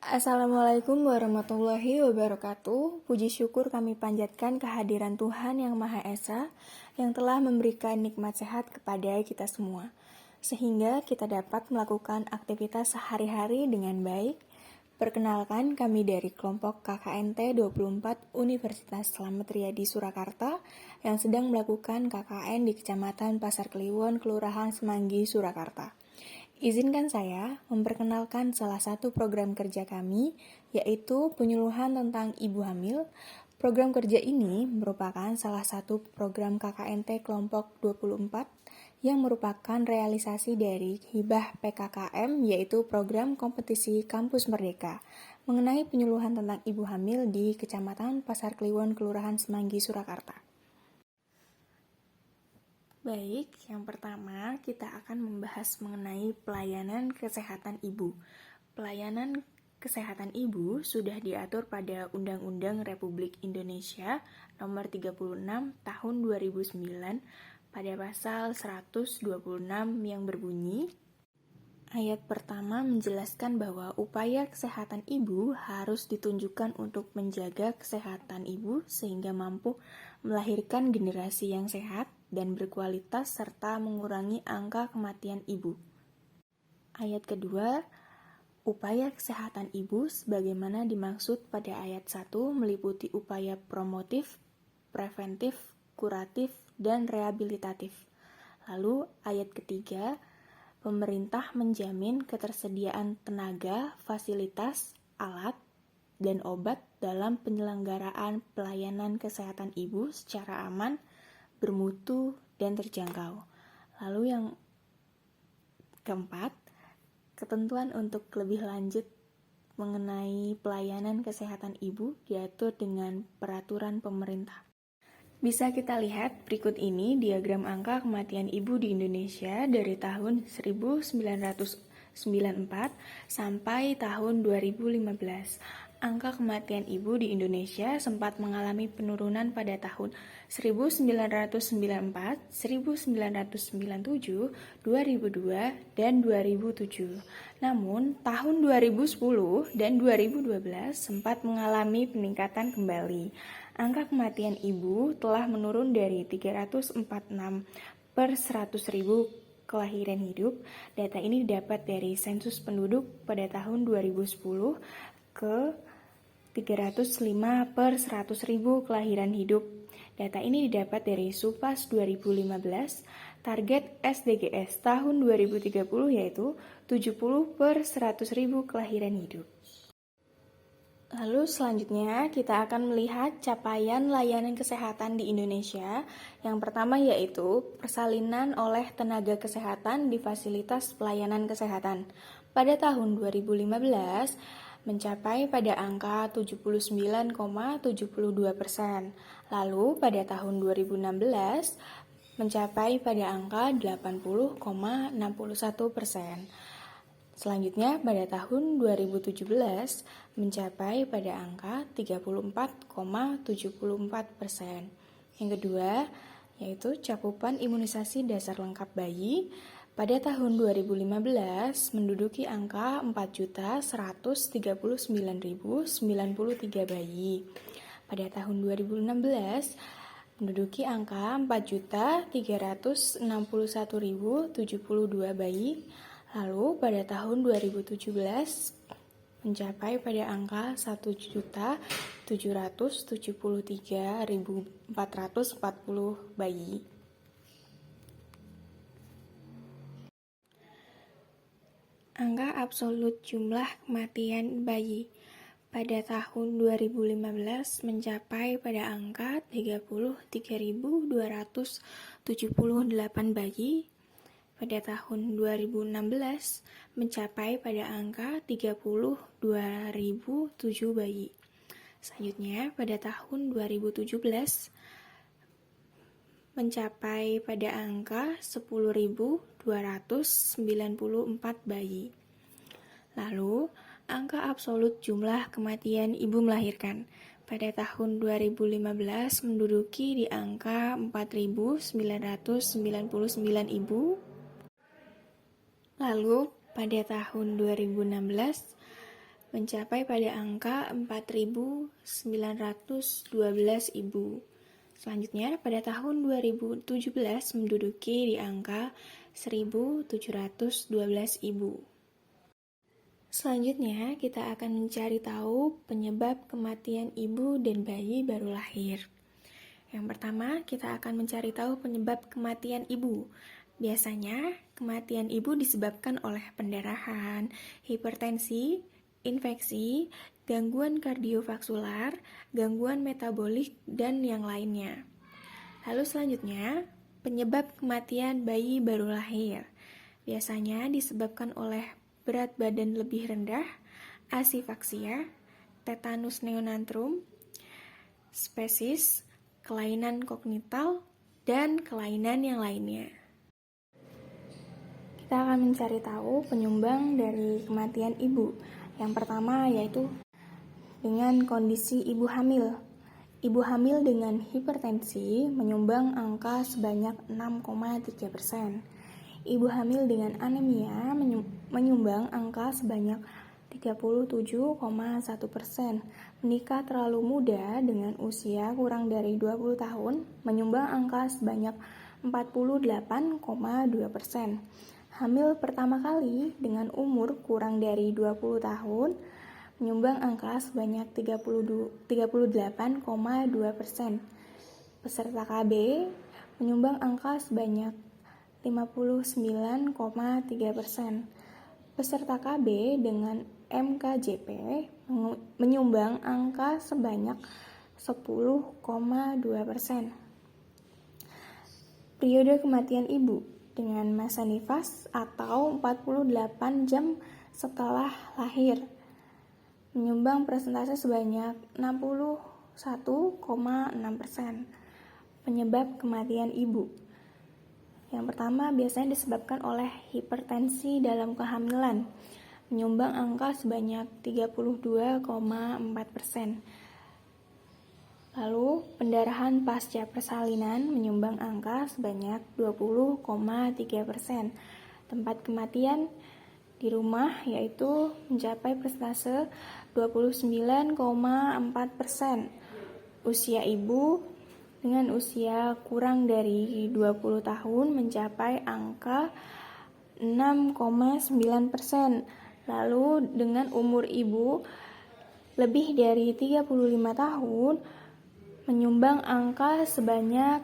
Assalamualaikum warahmatullahi wabarakatuh. Puji syukur kami panjatkan kehadiran Tuhan Yang Maha Esa yang telah memberikan nikmat sehat kepada kita semua, sehingga kita dapat melakukan aktivitas sehari-hari dengan baik. Perkenalkan, kami dari kelompok KKNT 24 Universitas Slamet Riyadi Surakarta yang sedang melakukan KKN di Kecamatan Pasar Kliwon, Kelurahan Semanggi, Surakarta. Izinkan saya memperkenalkan salah satu program kerja kami, yaitu penyuluhan tentang ibu hamil. Program kerja ini merupakan salah satu program KKNT kelompok 24 yang merupakan realisasi dari Hibah PKKM, yaitu program kompetisi Kampus Merdeka, mengenai penyuluhan tentang ibu hamil di Kecamatan Pasar Kliwon, Kelurahan Semanggi, Surakarta. Baik, yang pertama kita akan membahas mengenai pelayanan kesehatan ibu. Pelayanan kesehatan ibu sudah diatur pada Undang-Undang Republik Indonesia Nomor 36 Tahun 2009 pada pasal 126 yang berbunyi, ayat pertama menjelaskan bahwa upaya kesehatan ibu harus ditunjukkan untuk menjaga kesehatan ibu sehingga mampu melahirkan generasi yang sehat dan berkualitas serta mengurangi angka kematian ibu. Ayat kedua, upaya kesehatan ibu sebagaimana dimaksud pada ayat 1 meliputi upaya promotif, preventif, kuratif, dan rehabilitatif. Lalu ayat ketiga, pemerintah menjamin ketersediaan tenaga, fasilitas, alat, dan obat dalam penyelenggaraan pelayanan kesehatan ibu secara aman, bermutu, dan terjangkau. Lalu yang keempat, ketentuan untuk lebih lanjut mengenai pelayanan kesehatan ibu diatur dengan peraturan pemerintah. Bisa kita lihat berikut ini diagram angka kematian ibu di Indonesia dari tahun 1994 sampai tahun 2015. Angka kematian ibu di Indonesia sempat mengalami penurunan pada tahun 1994, 1997, 2002, dan 2007. Namun, tahun 2010 dan 2012 sempat mengalami peningkatan kembali. Angka kematian ibu telah menurun dari 346 per 100.000 kelahiran hidup. Data ini didapat dari sensus penduduk pada tahun 2010 ke 305 per 100.000 kelahiran hidup. Data ini didapat dari SUPAS 2015. Target SDGs tahun 2030 yaitu 70 per 100.000 kelahiran hidup. Lalu selanjutnya kita akan melihat capaian layanan kesehatan di Indonesia. Yang pertama yaitu persalinan oleh tenaga kesehatan di fasilitas pelayanan kesehatan. Pada tahun 2015 mencapai pada angka 79,72%. Lalu pada tahun 2016 mencapai pada angka 80,61%. Selanjutnya pada tahun 2017 mencapai pada angka 34,74%. Yang kedua yaitu cakupan imunisasi dasar lengkap bayi. Pada tahun 2015 menduduki angka 4.139.093 bayi. Pada tahun 2016 menduduki angka 4.361.072 bayi. Lalu pada tahun 2017 mencapai pada angka 1.773.440 bayi. Angka absolut jumlah kematian bayi pada tahun 2015 mencapai pada angka 33.278 bayi. Pada tahun 2016 mencapai pada angka 32.007 bayi. Selanjutnya pada tahun 2017 mencapai pada angka 10.294 bayi. Lalu, angka absolut jumlah kematian ibu melahirkan pada tahun 2015 menduduki di angka 4.999 ibu. Lalu, pada tahun 2016 mencapai pada angka 4.912 ibu. Selanjutnya, pada tahun 2017 menduduki di angka 1.712 ibu. Selanjutnya, kita akan mencari tahu penyebab kematian ibu dan bayi baru lahir. Yang pertama, kita akan mencari tahu penyebab kematian ibu. Biasanya, kematian ibu disebabkan oleh pendarahan, hipertensi, infeksi, gangguan kardiovaskular, gangguan metabolik, dan yang lainnya. Lalu selanjutnya, penyebab kematian bayi baru lahir. Biasanya disebabkan oleh berat badan lebih rendah, asifaksia, tetanus neonatrum, spesies, kelainan kognital, dan kelainan yang lainnya. Kita akan mencari tahu penyumbang dari kematian ibu. Yang pertama yaitu dengan kondisi ibu hamil. Ibu hamil dengan hipertensi menyumbang angka sebanyak 6,3%. Ibu hamil dengan anemia menyumbang angka sebanyak 37,1%. Menikah terlalu muda dengan usia kurang dari 20 tahun menyumbang angka sebanyak 48,2%. Hamil pertama kali dengan umur kurang dari 20 tahun menyumbang angka sebanyak 38,2%. Peserta KB menyumbang angka sebanyak 59,3%. Peserta KB dengan MKJP menyumbang angka sebanyak 10,2%. Periode kematian ibu dengan masa nifas atau 48 jam setelah lahir menyumbang persentase sebanyak 61,6%. Penyebab kematian ibu. Yang pertama biasanya disebabkan oleh hipertensi dalam kehamilan, menyumbang angka sebanyak 32,4%. Lalu, pendarahan pasca persalinan menyumbang angka sebanyak 20,3%. Tempat kematian di rumah yaitu mencapai persentase 29,4%. Usia ibu dengan usia kurang dari 20 tahun mencapai angka 6,9%. Lalu dengan umur ibu lebih dari 35 tahun menyumbang angka sebanyak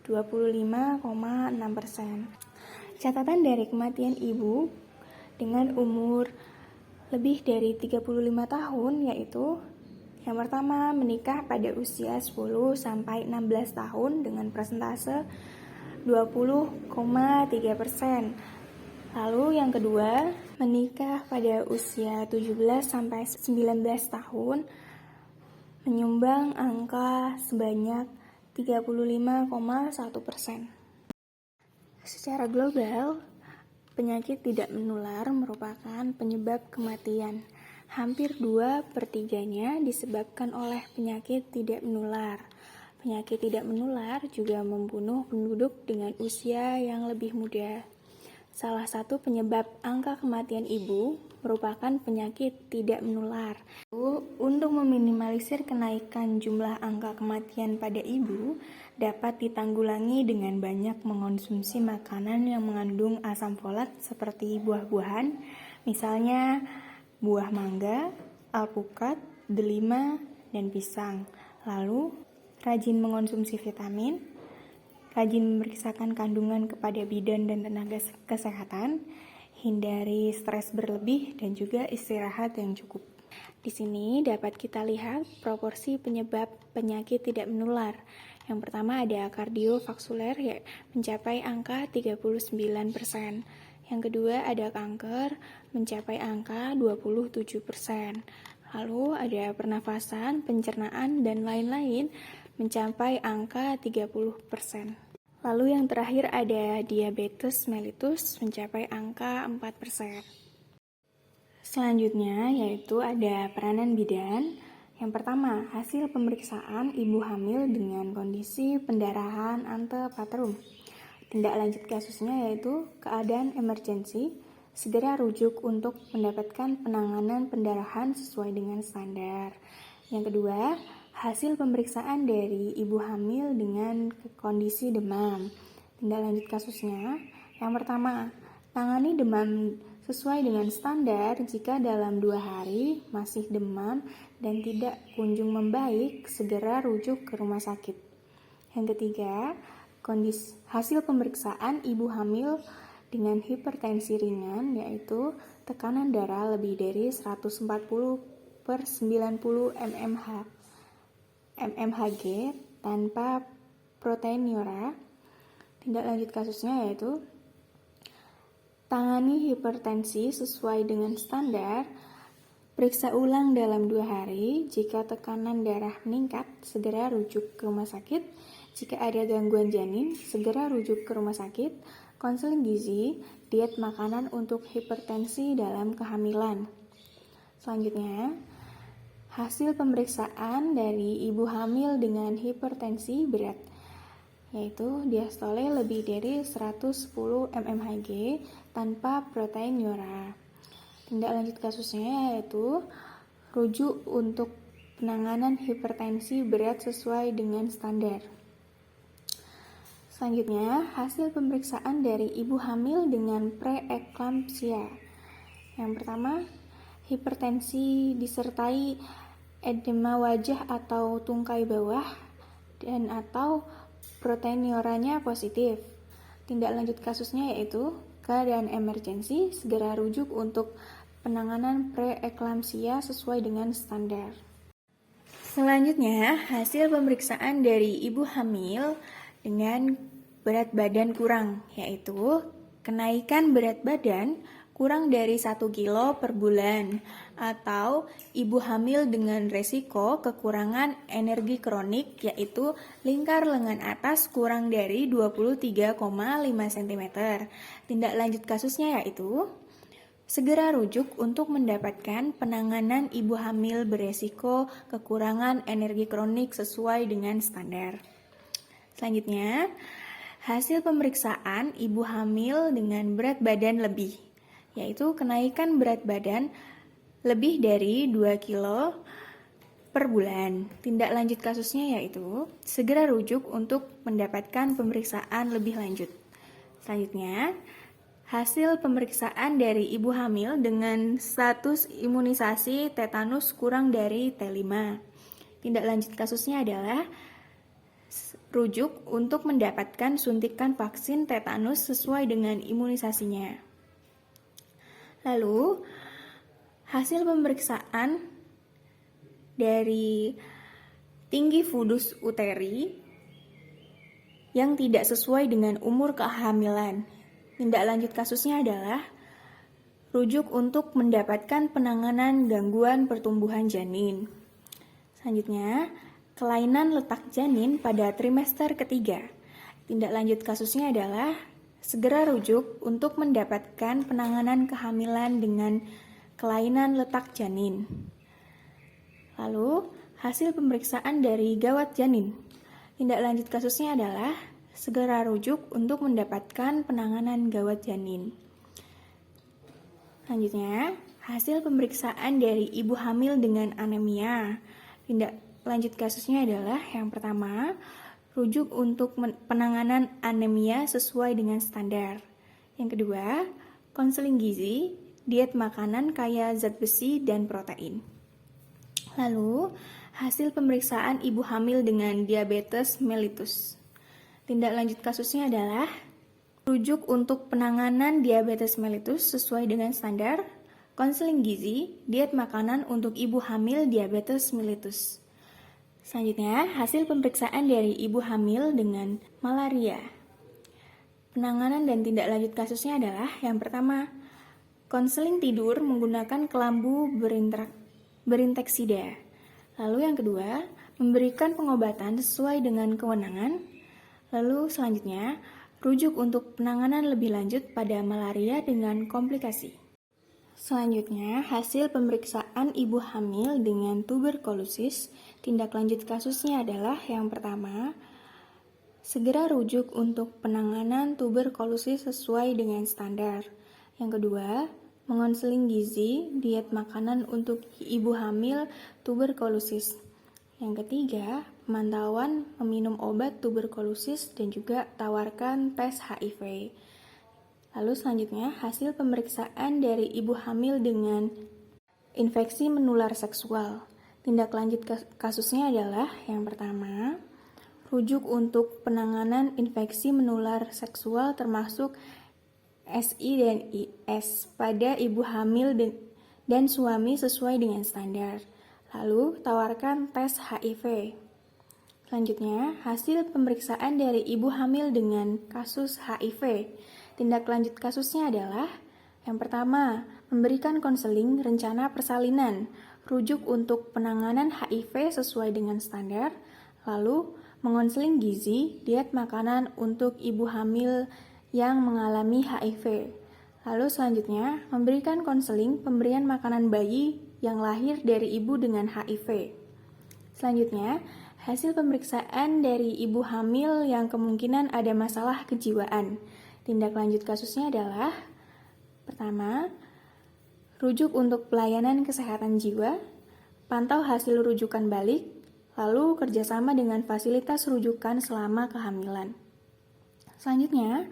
25,6%. Catatan dari kematian ibu dengan umur lebih dari 35 tahun yaitu yang pertama menikah pada usia 10 sampai 16 tahun dengan persentase 20,3%. Lalu yang kedua, menikah pada usia 17 sampai 19 tahun menyumbang angka sebanyak 35,1%. Secara global, penyakit tidak menular merupakan penyebab kematian. Hampir 2/3-nya disebabkan oleh penyakit tidak menular. Penyakit tidak menular juga membunuh penduduk dengan usia yang lebih muda. Salah satu penyebab angka kematian ibu merupakan penyakit tidak menular. Untuk meminimalisir kenaikan jumlah angka kematian pada ibu, dapat ditanggulangi dengan banyak mengonsumsi makanan yang mengandung asam folat seperti buah-buahan, misalnya buah mangga, alpukat, delima, dan pisang. Lalu, rajin mengonsumsi vitamin, rajin memeriksakan kandungan kepada bidan dan tenaga kesehatan, hindari stres berlebih dan juga istirahat yang cukup. Di sini dapat kita lihat proporsi penyebab penyakit tidak menular. Yang pertama ada kardiovaskuler yang mencapai angka 39%. Yang kedua ada kanker mencapai angka 27%. Lalu ada pernafasan, pencernaan, dan lain-lain mencapai angka 30%. Lalu yang terakhir ada diabetes mellitus mencapai angka 4%. Selanjutnya yaitu ada peranan bidan. Yang pertama, hasil pemeriksaan ibu hamil dengan kondisi pendarahan antepatrum. Tindak lanjut kasusnya yaitu keadaan emergensi segera rujuk untuk mendapatkan penanganan pendarahan sesuai dengan standar. Yang kedua, hasil pemeriksaan dari ibu hamil dengan kondisi demam. Tindak lanjut kasusnya, yang pertama, tangani demam sesuai dengan standar. Jika dalam 2 hari masih demam dan tidak kunjung membaik, segera rujuk ke rumah sakit. Yang ketiga, hasil pemeriksaan ibu hamil dengan hipertensi ringan, yaitu tekanan darah lebih dari 140/90 mmHg tanpa proteinuria. Tindak lanjut kasusnya yaitu tangani hipertensi sesuai dengan standar, periksa ulang dalam 2 hari. Jika tekanan darah meningkat, segera rujuk ke rumah sakit. Jika ada gangguan janin, segera rujuk ke rumah sakit. Konseling gizi, diet makanan untuk hipertensi dalam kehamilan. Selanjutnya, hasil pemeriksaan dari ibu hamil dengan hipertensi berat, yaitu diastole lebih dari 110 mmHg tanpa proteinuria. Tindak lanjut kasusnya yaitu rujuk untuk penanganan hipertensi berat sesuai dengan standar. Selanjutnya, hasil pemeriksaan dari ibu hamil dengan preeklampsia. Yang pertama, hipertensi disertai edema wajah atau tungkai bawah dan atau proteinuria positif. Tindak lanjut kasusnya yaitu keadaan emergensi, segera rujuk untuk penanganan preeklampsia sesuai dengan standar. Selanjutnya, hasil pemeriksaan dari ibu hamil dengan berat badan kurang, yaitu kenaikan berat badan kurang dari 1 kilo per bulan, atau ibu hamil dengan resiko kekurangan energi kronik, yaitu lingkar lengan atas kurang dari 23,5 cm. Tindak lanjut kasusnya yaitu segera rujuk untuk mendapatkan penanganan ibu hamil beresiko kekurangan energi kronik sesuai dengan standar. Selanjutnya, hasil pemeriksaan ibu hamil dengan berat badan lebih, yaitu kenaikan berat badan lebih dari 2 kilo per bulan. Tindak lanjut kasusnya yaitu segera rujuk untuk mendapatkan pemeriksaan lebih lanjut. Selanjutnya, hasil pemeriksaan dari ibu hamil dengan status imunisasi tetanus kurang dari T5. Tindak lanjut kasusnya adalah rujuk untuk mendapatkan suntikan vaksin tetanus sesuai dengan imunisasinya. Lalu, hasil pemeriksaan dari tinggi fundus uteri yang tidak sesuai dengan umur kehamilan. Tindak lanjut kasusnya adalah rujuk untuk mendapatkan penanganan gangguan pertumbuhan janin. Selanjutnya, kelainan letak janin pada trimester ketiga. Tindak lanjut kasusnya adalah segera rujuk untuk mendapatkan penanganan kehamilan dengan kelainan letak janin. Lalu, hasil pemeriksaan dari gawat janin. Tindak lanjut kasusnya adalah segera rujuk untuk mendapatkan penanganan gawat janin. Selanjutnya, hasil pemeriksaan dari ibu hamil dengan anemia. Tindak lanjut kasusnya adalah yang pertama, rujuk untuk penanganan anemia sesuai dengan standar. Yang kedua, konseling gizi, diet makanan kaya zat besi dan protein. Lalu, hasil pemeriksaan ibu hamil dengan diabetes mellitus. Tindak lanjut kasusnya adalah rujuk untuk penanganan diabetes mellitus sesuai dengan standar, konseling gizi, diet makanan untuk ibu hamil diabetes mellitus. Selanjutnya, hasil pemeriksaan dari ibu hamil dengan malaria. Penanganan dan tindak lanjut kasusnya adalah yang pertama, konseling tidur menggunakan kelambu berinteksida. Lalu yang kedua, memberikan pengobatan sesuai dengan kewenangan. Lalu selanjutnya, rujuk untuk penanganan lebih lanjut pada malaria dengan komplikasi. Selanjutnya, hasil pemeriksaan ibu hamil dengan tuberkulosis. Tindak lanjut kasusnya adalah yang pertama, segera rujuk untuk penanganan tuberkulosis sesuai dengan standar. Yang kedua, mengonseling gizi, diet makanan untuk ibu hamil tuberkulosis. Yang ketiga, pemantauan meminum obat tuberkulosis dan juga tawarkan tes HIV. Lalu selanjutnya, hasil pemeriksaan dari ibu hamil dengan infeksi menular seksual. Tindak lanjut kasusnya adalah yang pertama, rujuk untuk penanganan infeksi menular seksual termasuk SI dan IS pada ibu hamil dan suami sesuai dengan standar. Lalu, tawarkan tes HIV. Selanjutnya, hasil pemeriksaan dari ibu hamil dengan kasus HIV. Tindak lanjut kasusnya adalah yang pertama, memberikan konseling rencana persalinan, rujuk untuk penanganan HIV sesuai dengan standar, lalu mengonseling gizi, diet makanan untuk ibu hamil yang mengalami HIV. Lalu selanjutnya, memberikan konseling pemberian makanan bayi yang lahir dari ibu dengan HIV. Selanjutnya, hasil pemeriksaan dari ibu hamil yang kemungkinan ada masalah kejiwaan. Tindak lanjut kasusnya adalah pertama, rujuk untuk pelayanan kesehatan jiwa, pantau hasil rujukan balik, lalu kerjasama dengan fasilitas rujukan selama kehamilan. Selanjutnya,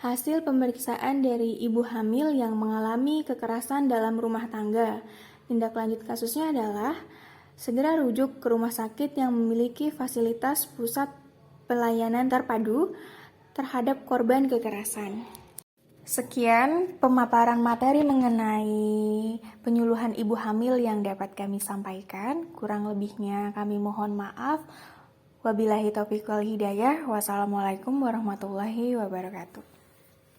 hasil pemeriksaan dari ibu hamil yang mengalami kekerasan dalam rumah tangga. Tindak lanjut kasusnya adalah segera rujuk ke rumah sakit yang memiliki fasilitas pusat pelayanan terpadu terhadap korban kekerasan. Sekian pemaparan materi mengenai penyuluhan ibu hamil yang dapat kami sampaikan. Kurang lebihnya kami mohon maaf. Wabillahi taufiq wal hidayah. Wassalamualaikum warahmatullahi wabarakatuh.